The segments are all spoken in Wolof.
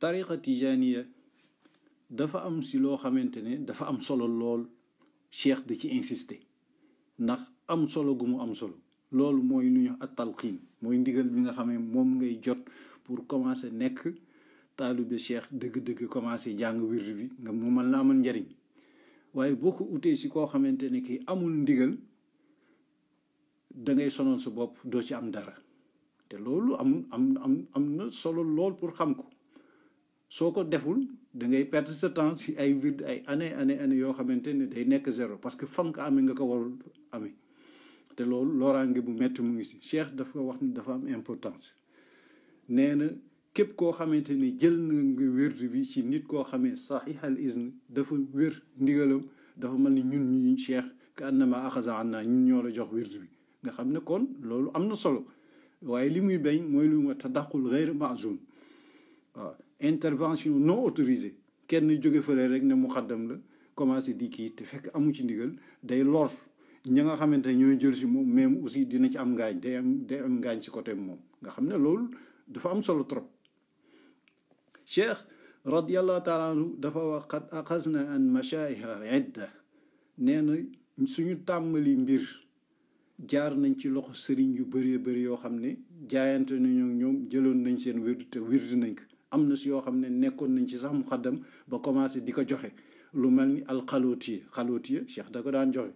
tariqa tijaniya dafa am si loo xamante ne dafa am solo lool cheikh da ci insister ndax am solo gu mu am solo loolu mooy lu ñu at talqiin mooy ndigal bi nga xamee moom ngay jot pour commencer nekk taalibe cheikh dëgg-dëgg commencer jàng wird bi nga mu mën la amal njariñ waaye boo ko utee si koo xamante ne kii amul ndigal da ngay sonal sa bopp doo ci am dara te loolu am na solo lool pour xam ko soo ko deful da ngay perdre sa temps si ay wird ay année yoo xamante ne day nekk zéro parce que fan ko amee nga ko warul amee te loolu loraange bu metti mu ngi si cheikh dafa wax ni dafa am importance nee na képp koo xamante ni jël na nga wird bi ci nit koo xamee sahihal izn dafa wér ndigalam dafa mel ni ñun ñi cheikh ka annama axasa an naa ñun ñoo la jox wird bi nga xam ne kon loolu am na solo waaye li muy bañ mooy lu ma tadaqul gayr maazun waaw intervention non autorisée kenn jóge fële rek ne muqaddam la commencé di kii te fekk amu ci ndigal day lor ña nga xamante ne ñooy jël si moom même aussi dina ci am ngaañ day am ngaañ si côté moom nga xam ne loolu dafa am solo trop cheikh radiallahu taala anhu dafa wax qad axasna an mashaayiha idda nee na suñu tàmmali mbir jaar nañ ci loxo sëriñ yu bëree bëri yoo xam ne jaayante nañu ñoom jëloon nañ seen wird te wird nañ ko am na si yoo xam ne nekkoon nañ ci sax muqaddam ba commencé di ko joxe lu mel ni xalootiya cheikh da ko daan joxe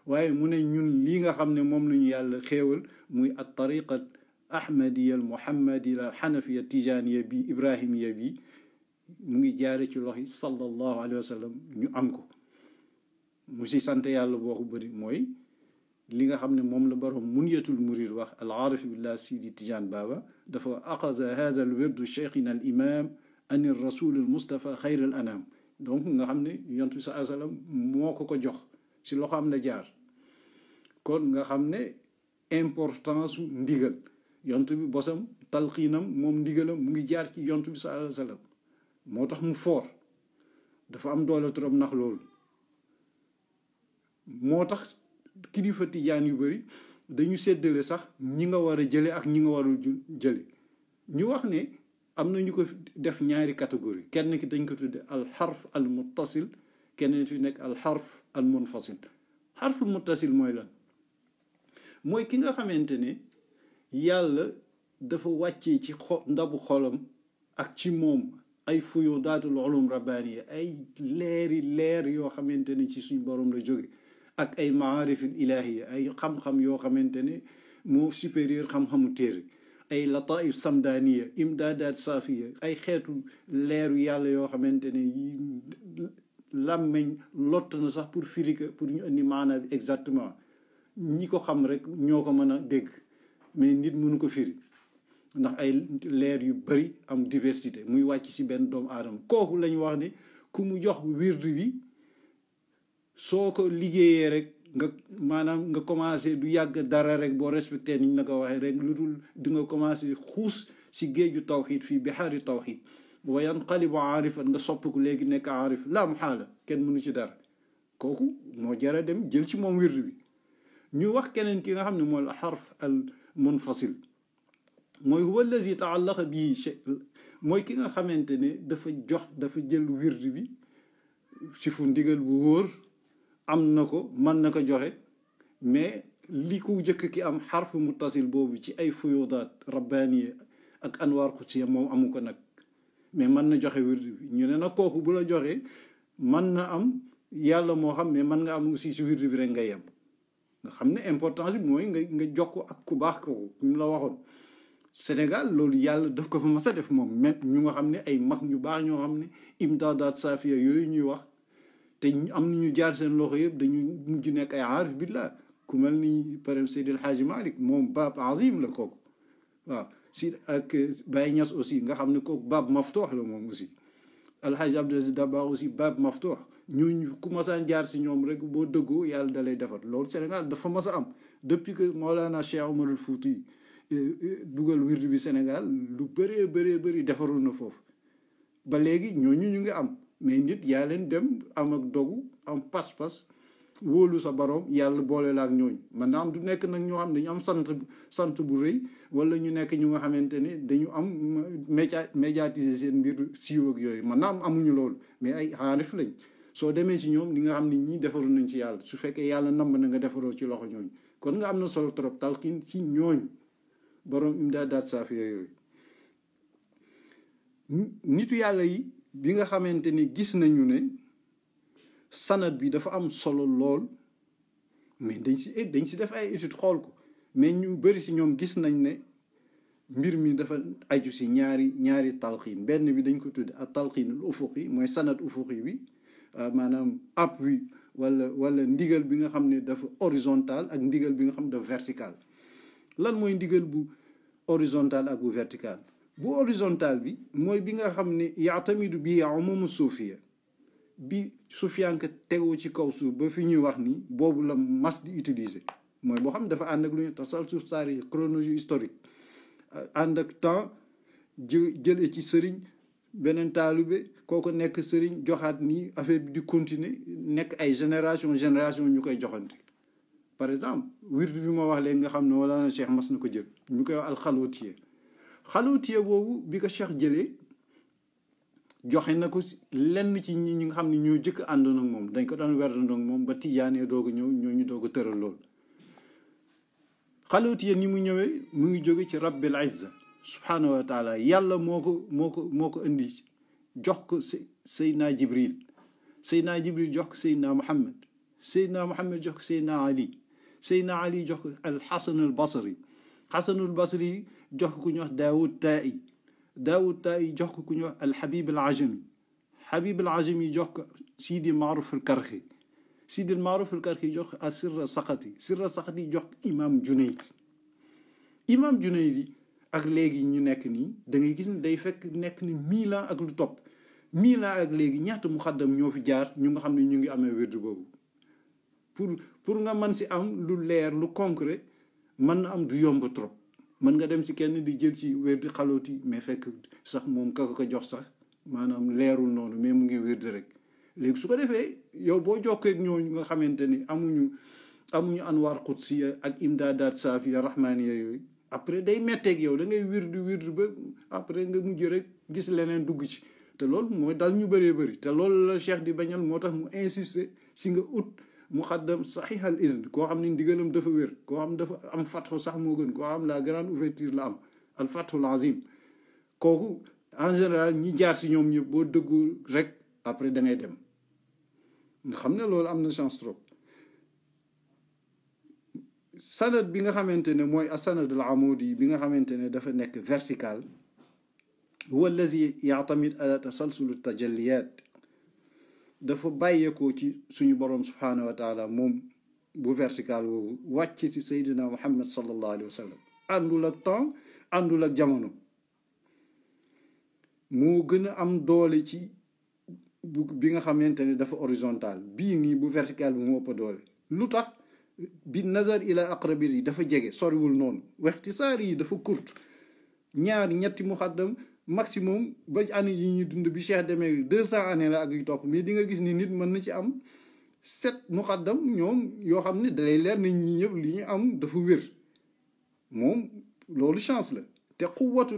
waaye mu ne ñun lii nga xam ne moom la ñu yàlla xéewal muy at tariqa ahmadiya al muhammadiya al xanafiya tijaniya bi ibrahimiya bi mu ngi jaare ci loxi sallallahu alayhi wa sallam ñu am ko mu si sant yàlla boo ko bëri mooy li nga xam ne moom la borom munyatul murid wax al aarif billah sidi tijaan baaba dafa axasa hada al wirdu cheikhina al imam an ir rasul al mustafa xayr al anam donc nga xam ne yonent bi sallallahu alayhi wa sallam moo ko jox si loxo am la jaar kon nga xam ne importance ndigal yonent bi bosam talxiinam moom ndigalam mu ngi jaar ci yonent bi sallallahu alayhi wa sallam moo tax mu foor dafa am doole trop ndax loolu moo tax kilifa tijaan yu bëri dañu séddale sax ñi nga war a jële ak ñi nga warul jële ñu wax ne am na ñu ko def ñaari catégorie kenn ki dañ ko tudde al xarf al muttasil kenn fi nekk al xarf al munfasil xarful muttasil mooy lan mooy ki nga xamante ne yàlla dafa wàccee ci ndabu xolam ak ci moom ay fuyudaatul ulum rabbaniya ay leer yoo xamante ne ci suñ borom la jóge ak ay maarifil ilahiya ay xam-xam yoo xamante ne moo supérieur xam-xamu téere ay lataif samdaniya imdaadaat safiya ay xeetu leeru yàlla yoo xamante ne làmmeñ lott na sax pour firi ko pour ñu indi maanaa bi exactement ñi ko xam rek ñoo ko mën a dégg mais nit mënu ko firi ndax ay leer yu bari am diversité muy wàcc ci benn doomu aadama kooku lañu wax ne ku mu jox wird bi soo ko liggéeyee rek nga maanaam nga commencé du yàgg dara rek boo respecté niñ la ko waxee rek lu dul di nga commencé xuus ci géeju tawxid fii bihaari tawxid wa yanqalibu aarifan nga soppiku léegi nekk aarif la muhaala kenn mënu ci dara kooku moo jara dem jël ci moom wird bi ñu wax keneen ki nga xam ne mooy xarf al munfasil mooy huwa allazi taallaqa bii mooy ki nga xamante ne dafa jël wird bi si fu ndigal bu wóor am na ko mën na ko joxe mais li ko jëkk ki am xarf muttasil boobu ci ay fuyudaat rabbaniya ak anwaar qudsiya moom amu ko nag mais mën na joxe wird bi ñu ne nag kooku bu la joxee mën na am yàlla moo xam ne mën nga am aussi si wird bi rek nga yem nga xam ne importance bi mooy nga jox ko ak ku baax kooku ñu la waxoon Sénégal loolu yàlla daf ko fa mas a def moom même ñu nga xam ne ay mag ñu baax ñoo xam ne imdaadaat safiya yooyu ñuy wax te am na ñu jaar seen loxo yëpp dañu mujj nekk ay aarif billah ku mel ni par exemple Seydi El Hadji Malick moom baab azim la kooku waaw si ak Baye Niass aussi nga xam ne kooku baab maftuux la moom aussi Alhaji Abdou Aziz Dabakh aussi baab maftuux ñooñu ku masaan jaar si ñoom rek boo dëggoo yàlla da lay defar loolu Sénégal dafa mas a am depuis que Maolana Cheikh Omarul Fouti dugal wird bi Sénégal lu bëree defarul na foofu ba léegi ñooñu ñu ngi am mais nit yaa leen dem am ak dogu am pas-pas wóolu sa borom yàlla boole la ak ñooñu man naa am du nekk nag ñoo xam dañu am sant bu rëy wala ñu nekk ñu nga xamante ne dañu am médiatiser seen mbir siiw ak yooyu man naa am amuñu loolu mais ay xaarif lañ soo demee ci ñoom di nga xam ne ñii defaru nañ ci yàlla su fekkee yàlla namm na nga defaroo ci loxo ñooñu kon nga am na solo trop talqiin ci ñooñu borom imdaadaat saafiya yooyu nitu yàlla yi bi nga xamante ni gis nañu ne sanad bi dafa am solo lool mais dañ si def ay étude xool ko mais ñu bëri si ñoom gis nañ ne mbir mi dafa aju si ñaari talqiin benn bi dañ ko tudde ak talqiinul ufuqi mooy sanad ufuqi bi maanaam appui wala ndigal bi nga xam ne dafa horizontal ak ndigal bi nga xam ne dafa vertical lan mooy ndigal bu horizontal ak bu vertical bu horizontal bi mooy bi nga xam ne yaatamidu bi umumu suufiya bi sufiyanka tegoo ci kaw suuf ba fi ñuy wax ni boobu la mas di utiliser mooy boo xam ne dafa ànd ak lu ñu tasalsul taarix chronologie historique ànd ak temps jëlee ci sëriñ beneen taalube kooko nekk sëriñ joxaat nii affaire bi di continuer nekk ay génération ñu koy joxante par exemple wird bi ma wax léegi nga xam ne wala na cheikh mas na ko jël ñu koy wax alxalootiye boobu bi ko cheikh jëlee joxe na ko lenn ci ñi nga xam ne ñoo jëkk àndoon ak moom dañ ko daan werdandoo ak moom ba tijaanee doog a ñëw ñooñu doog a tëral loolu xalootiye ni mu ñëwee mu ngi jóge ci rabbil izza subhanahu wa taala yàlla moo ko indi jox ko Seydina Jibril jox ko Seydina Muhammad jox ko Seydina Ali jox ko al-Hasanul Basri jox ko ku ñuy wax Daawud Taa'i jox ko ku ñuy wax al-Habib al-Ajami jox ko Sidi Maaruf al-Karxi jox ko Sirra Saqati jox ko Imam Junayd ak léegi ñu nekk nii da ngay gis ne day fekk nekk ni 1000 ans ak lu topp 1000 ans ak léegi ñaata muxaddam ñoo fi jaar ñu nga xam ne ñu ngi amee wérdu boobu pour nga mën si am lu leer lu concret mën na am du yomb trop mën nga dem si kenn di jël ci wérdu xalooti mais fekk sax moom ka ko jox sax maanaam leerul noonu mais mu ngi wérdu rek léegi su ko defee yow boo jokkee ak ñooñu nga xamante ni amuñu anwaar qudsiya ak imdaadaat saafiya rahmaaniya yooyu après day metteeg yow da ngay wirdu ba après nga mujj rek gis leneen dugg ci te loolu mooy dal ñu bëree bëri te loolu la cheikh di bañal moo tax mu insister si nga ut muqaddam sahih al izn koo xam ne ndigalam dafa wér koo xam dafa am fatxu sax moo gën koo xam la grande ouverture la am al fathul azim kooku en général ñi jaar si ñoom ñëpp boo dëggu rek après da ngay dem nga xam ne loolu am na chance trop sanad bi nga xamante ne mooy asanad al amudi bi nga xamante ne dafa nekk vertical huwa allazi yaatamid ala tasalsul tajalliyat dafa bàyyeekoo ci suñu borom subhanahu wa taala moom bu vertical boobu wàcc ci sayyidina muhammad sallallahu alayhi wa sallam àndul ak temps àndul ak jamono moo gën a am doole ci bi nga xamante ne dafa horizontal bii nii bu vertical bi moo ëpp doole lu tax bi nazar ila aqrabir yi dafa jege soriwul noonu waxtisaar yi dafa court ñetti muxaddam maximum ba année yi ñuy dund bi cheikh demee 200 années la ak yu topp mais di nga gis ni nit mën na ci am 7 muxaddam ñoom yoo xam ne dalay leer nañ ñi ñëpp li ñu am dafa wér moom loolu chance la te quwwatu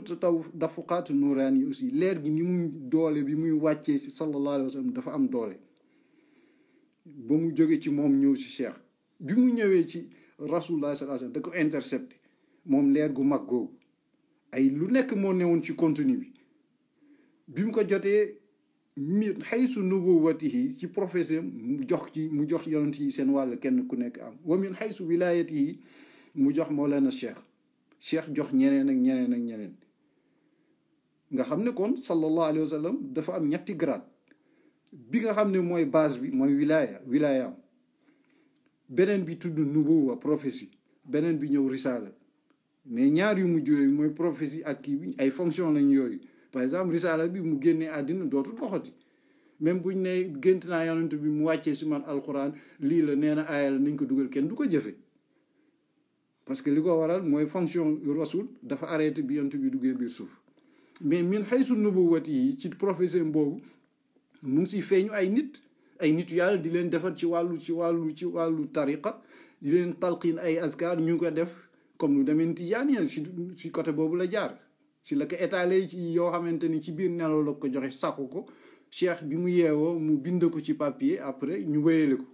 dafuqaatu nuuraan yi aussi leer gi ni muy doole bi muy wàccee si sallallahu alayhi wa sallam dafa am doole ba mu jóge ci moom ñëw si cheikh bi mu ñëwee ci rasulullah sallallahu alayhi wasallam da ko intercepté moom leer gu mag googu ay lu nekk moo newoon ci contenu bi mu ko jotee mi xaysu nubuwatihi ci prophétie mu jox yonent yi seen wàll kenn ku nekk am wa min xaysu wilayatihi mu jox Mawlana cheikh jox ñeneen ak ñeneen nga xam ne kon sallallahu alayhi wasallam dafa am ñetti grade bi nga xam ne mooy base bi mooy wilayaam beneen bi tudd nubuwa prophétie beneen bi ñëw risaala mais ñaar yu mujj yooyu mooy prophétie ak kii bi ay fonction lañ yooyu par exemple risaala bi mu génnee àddina dootul doxati même buñ ne gént naa yonent bi mu wàccee si man alquran lii la nee na aaya la nañ ko dugal kenn du ko jëfe parce que li ko waral mooy fonction rasul dafa arrêté bi yonent bi duggee biir suuf mais min xaysu nubuwati yi ci prophétie boobu mu ngi si feeñu ay nit ay nitu yàlla di leen defar ci wàllu tariqa di leen talqin ay askar ñu ko def comme lu demee Tijaan si côté boobu la jaar si la ko étalé ci yoo xamante ni ci biir nelaw la ko joxe saxu ko cheikh bi mu yeewoo mu bind ko ci papier après ñu wéyale ko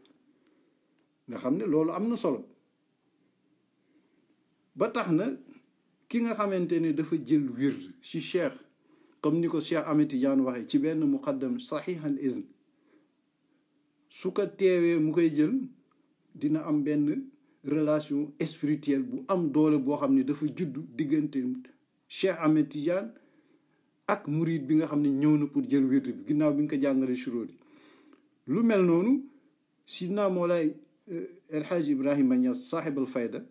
nga xam ne loolu am na solo ba tax na ki nga xamante ne dafa jël wird ci cheikh comme ni ko Cheikh Ahmed Tidiane waxee ci benn muqaddam sahih al izn su ko teewee mu koy jël dina am benn relation spirituelle bu am doole boo xam ne dafa juddu diggante Cheikh Ahmed Tidiane ak murid bi nga xam ne ñëw na pour jël wird bi ginnaaw bi nga ko jàngale shuruut lu mel noonu sidna Moolay El Hadj Ibrahima Niass sahib al fayda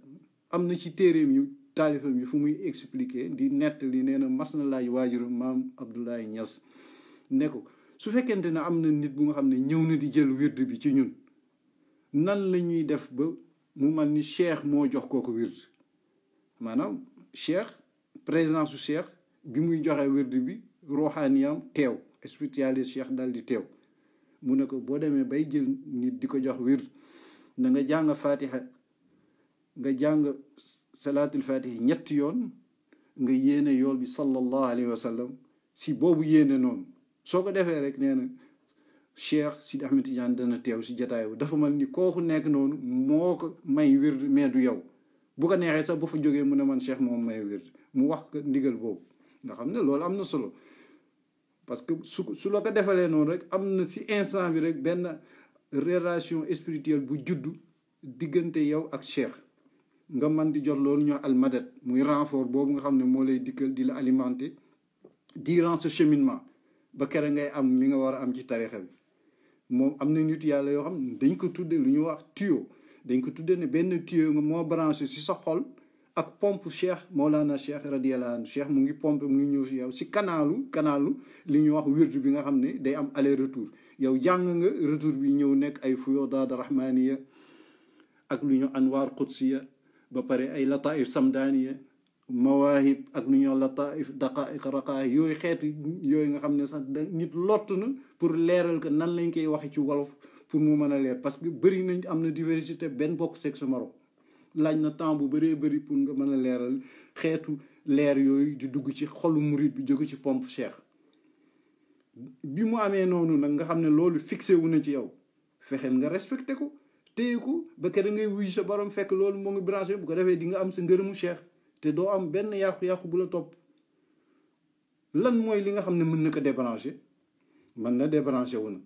am na ci téeréem yu taalifam yi fu muy expliquer di nettali nee na mas na laaj waajuru maam Abdoulaye Niass ne ko su fekkente ne am na nit bu nga xam ne ñëw na di jël wird bi ci ñun nan la ñuy def ba mu man ni cheikh moo jox kooku wird maanaam cheikh présence su cheikh bi muy joxe wird bi ruuxaaniyam teew spiritualité cheikh dal di teew mu ne ko boo demee bay jël nit di ko jox wird na nga jàng fatiha nga jàng salaatul fatiha ñetti yoon nga yéene yool bi sallallahu alayhi wa sallam si boobu yéene noonu soo ko defee rek nee na cheikh Sidi Ahmed Tidiane dana teew si jataay bu dafa mel ni kooku nekk noonu moo ko may wird mais du yow bu ko neexee sax ba fa jógee mu ne man cheikh moom may wird mu wax ko ndigal boobu nga xam ne loolu am na solo parce que su la ko defalee noonu rek am na si instant bi rek benn relation spirituelle bu juddu diggante yow ak cheikh nga man di jot loolu ñoo almadat muy renfort boobu nga xam ne moo lay dikkal di la alimenter durant ce cheminement ba kere ngay am li nga war a am ci tarixa bi moom am na nit yàlla yoo xam ne dañ ko tudde lu ñu wax tuyau dañ ko tudde ne benn tuyau nga moo branché si sa xol ak pompe cheikh Mawlana cheikh radiyallahu anhu cheikh mu ngi pompe mu ngi ñëw si yow si kanaalu li ñuy wax wirdu bi nga xam ne day am aller retour yow jàng nga retour bi ñëw nekk ay fuyoodaat rahmaniya ak lu ñu anwaar qudsiya ba pare ay lataif samdaniya mawaahib ak lu ñoo lataif daqaiq raqaay yooyu xeetu yooyu nga xam ne sax nit lott na pour leeral que nan lañ koy waxe ci wolof pour mu mën a leer parce que bëri nañ am na diversité benn bokk sexe morom laaj na temps bu bëree bëri pour nga mën a leeral xeetu leer yooyu di dugg ci xolu murid bi jóge ci pompe cheikh bi mu amee noonu nag nga xam ne loolu fixé wu na ci yow fexeel nga respecté ko téye ko ba kër ngay wuy sa borom fekk loolu moo ngi branché bu ko defee di nga am sa ngërëmu cheikh te doo am benn yàqu-yàqu bu la topp lan mooy li nga xam ne mën na ko débranché mën na débranché wu nag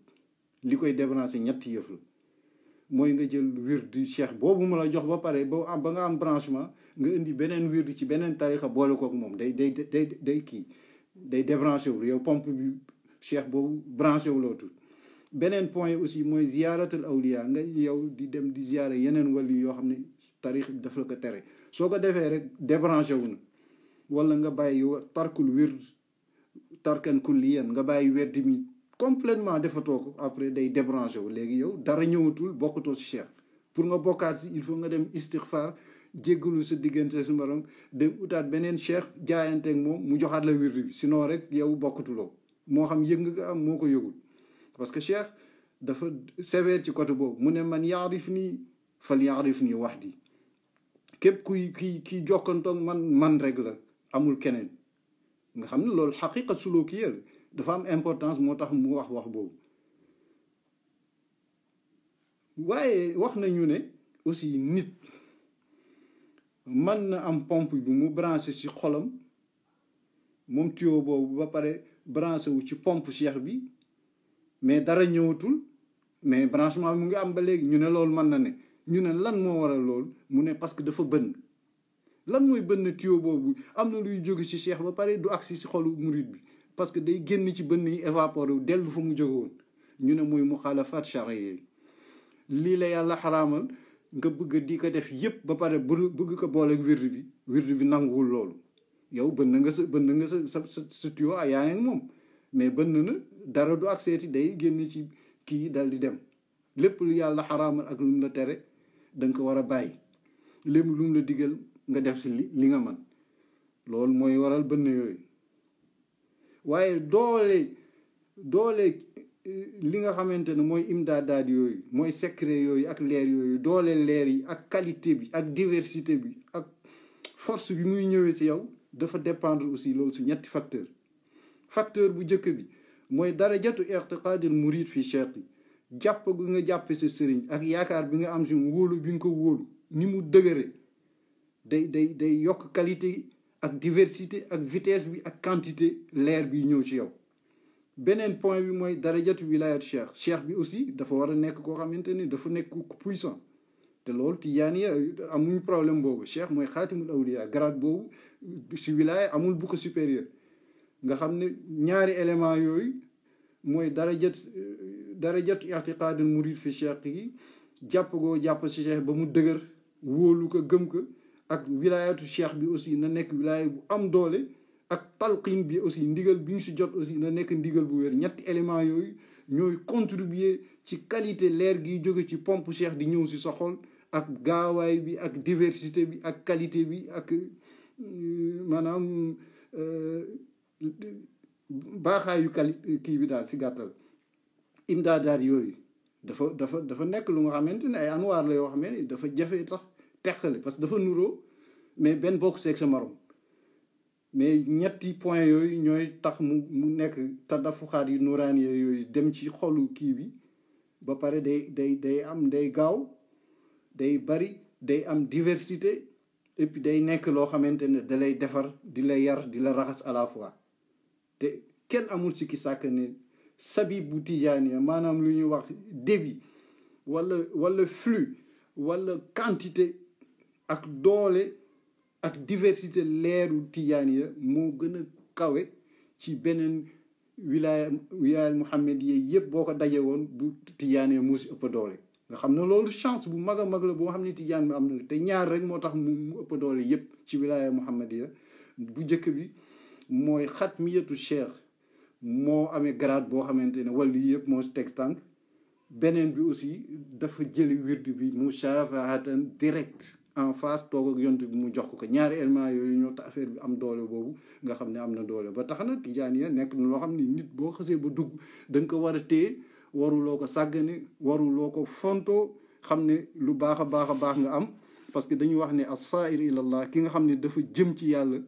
li koy débranché ñetti yëf la mooy nga jël wirdu cheikh boobu mu la jox ba pare ba nga am branchement nga indi beneen wirdu ci beneen tarixa boole kook moom day débranché wu yow pompe bi cheikh boobu branché wu lootul beneen point aussi mooy ziyaaratul awliya nga yow di dem di ziyaara yeneen wali yoo xam ne tarix bi daf la ko tere soo ko defee rek débranché wu na wala nga bàyyi tarkul wird tarkan kulliyan nga bàyyi werd mi complètement defatoo ko après day débranché wu léegi yow dara ñëwatul bokkatoo si cheikh pour nga bokkaat si il faut nga dem istighfar jéggalu sa diggante su borom dem utaat beneen cheikh jaayanteeg moom mu joxaat la wird bi sinon rek yow bokkatuloo moo xam yëg nga am moo ko yëgul parce que cheikh dafa sévère ci côté boobu mu ne man yaarif nii fal yaarif nii wax di képp kii jokkantoog man rek la amul keneen nga xam ne loolu xaqiqa sulukiya dafa am importance moo tax mu wax boobu waaye wax nañu ne aussi nit mën na am pompe bi mu branché ci xolam moom tuyau boobu ba pare branché wu ci pompe cheikh bi mais dara ñëwatul mais branchement mu ngi am ba léegi ñu ne loolu mën na ne ñu ne lan moo waral loolu mu ne parce que dafa bënn lan mooy bënn tuyau boobu am na luy jóge ci cheikh ba pare du agsi ci xolu murid bi parce que day génn ci bënn yi évaporé wu dellu fa mu jóge woon ñu ne muy muxaalafat charia lii la yàlla xaraamal nga bëgg di ko def yépp ba pare bëgg ko boole wird bi nanguwul loolu yow bënn nga sa tuyau a yaa ngi moom mais bënn na dara du agseeti day génn ci kii dal di dem lépp lu yàlla xaraamal ak lu mu la tere danga ko war a bàyyi lépp lu mu la digal nga def si li nga man loolu mooy waral bënn yooyu waaye doole li nga xamante ne mooy imdaadaat yooyu mooy secret yooyu ak leer yooyu doole leer yi ak qualité bi ak diversité bi ak force bi muy ñëwee ci yow dafa dépendre aussi loolu ci ñetti facteur bu njëkk bi mooy darajatu irtiqaadil murid fi cheikh yi jàpp gu nga jàppe sa sëriñ ak yaakaar bi nga am si wóolu bi nga ko wóolu ni mu dëgëre day yokk qualité ak diversité ak vitesse bi ak quantité leer bi ñëw ci yow. beneen point bi mooy darajatu wilayat cheikh bi aussi dafa war a nekk koo xamante ni dafa nekk puissant te loolu tijaaniya amuñ problème boobu cheikh mooy xaatimul awliya grade boobu si wilaya amul bu ko supérieur nga xam ne ñaari élément yooyu mooy darajatu i'tiqaadul murid fi cheikh yi jàpp si cheikh ba mu dëgër wóolu ko gëm ko ak wilayatu cheikh bi aussi na nekk wilaya bu am doole ak talqin bi aussi ndigal bi ñu si jot aussi na nekk ndigal bu wér ñetti éléments yooyu ñooy contribuer ci qualité leer gi jóge ci pompe cheikh di ñëw si sa xol ak gaawaay bi ak diversité bi ak qualité bi ak maanaam baaxaayu qualité kii bi daal si gàttal. imdaadaat yooyu dafa nekk lu nga xamante ne ay anwaar la yoo xam ne dafa jafe sax teqale parce que dafa nuroo mais benn bokk seeg sa morom mais ñetti point yooyu ñooy tax mu nekk tadafuxaat yu nuraan yooyu dem ci xolu kii bi ba pare day am day gaaw day bari day am diversité et puis day nekk loo xamante ne da lay defar di la yar di la raxas à la fois te kenn amul si ki sàkk ne sabib bu tijaaniya maanaam lu ñuy wax débit wala flux wala quantité ak doole ak diversité leeru tijaaniya moo gën a kawe ci beneen wilaya muhammadiya yëpp boo ko daje woon bu tijaaniya moo si ëpp doole nga xam ne loolu chance bu mag a mag la boo xam ne tijaan bi am na te ñaar rek moo tax mu ëpp doole yëpp ci wilaya muhammadiya bu njëkk bi mooy xatmiyatu cheikh moo amee grade boo xamante ne wàllu yëpp moo si teg tànk beneen bi aussi dafa jëli wird bi mushafahatan direct en face toog ak yont bi mu jox ko ñaari éléments yooyu ñoo tax affaire bi am doole boobu nga xam ne am na doole ba tax na tijaaniya nekk na loo xam ne nit boo xasee ba dugg da nga ko war a téye waruloo ko sàggane waruloo ko fontoo xam ne lu baax a baax nga am parce que dañuy wax ne as-saa'ir ilallah ki nga xam ne dafa jëm ci yàlla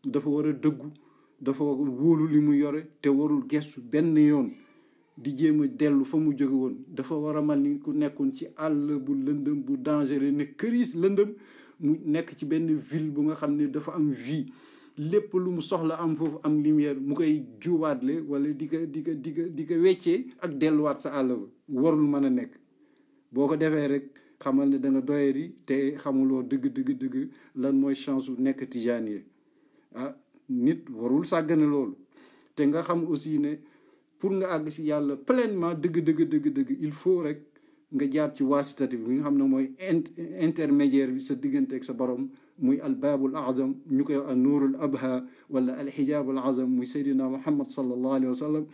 dafa war a dëggu dafa wóolu li mu yore te warul gestu benn yoon di jéem a dellu fa mu jóge woon dafa war a mel ni ku nekkoon ci àll bu lëndëm bu dangereux ne këriis lëndëm mu nekk ci benn ville bu nga xam ne dafa am vie lépp lu mu soxla am foofu am lumière mu koy juwaatle wala di ko weccee ak delluwaat sa àll ba warul mën a nekk boo ko defee rek xamal ne da nga doyari te xamuloo dëgg lan mooy chance bu nekk tijaaniya nit warul sàggane loolu te nga xam aussi ne pour nga àgg si yàlla pleinement dëgg il faut rek nga jaar ci waasitati bi nga xam ne mooy intermédiaire bi sa diggante ak sa borom muy albaabul azam ñu koy an nuurul abha wala alxijaabul azam muy seydina muhammad sallallahu alayhi wa sallam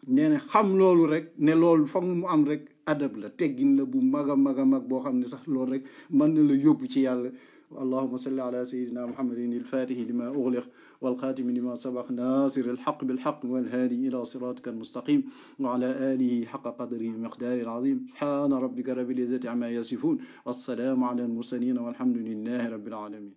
nee na xam loolu rek ne loolu foog mu am rek adab la teggin la bu mag a mag boo xam ne sax loolu rek mën na la yóbbu ci yàlla اللهم صل على سيدنا محمد الفاتح لما أغلق والخاتم لما سبق ناصر الحق بالحق والهادي إلى صراطك المستقيم وعلى آله حق قدره ومقداره العظيم سبحان ربك رب العزة عما يصفون والسلام على المرسلين والحمد لله رب العالمين.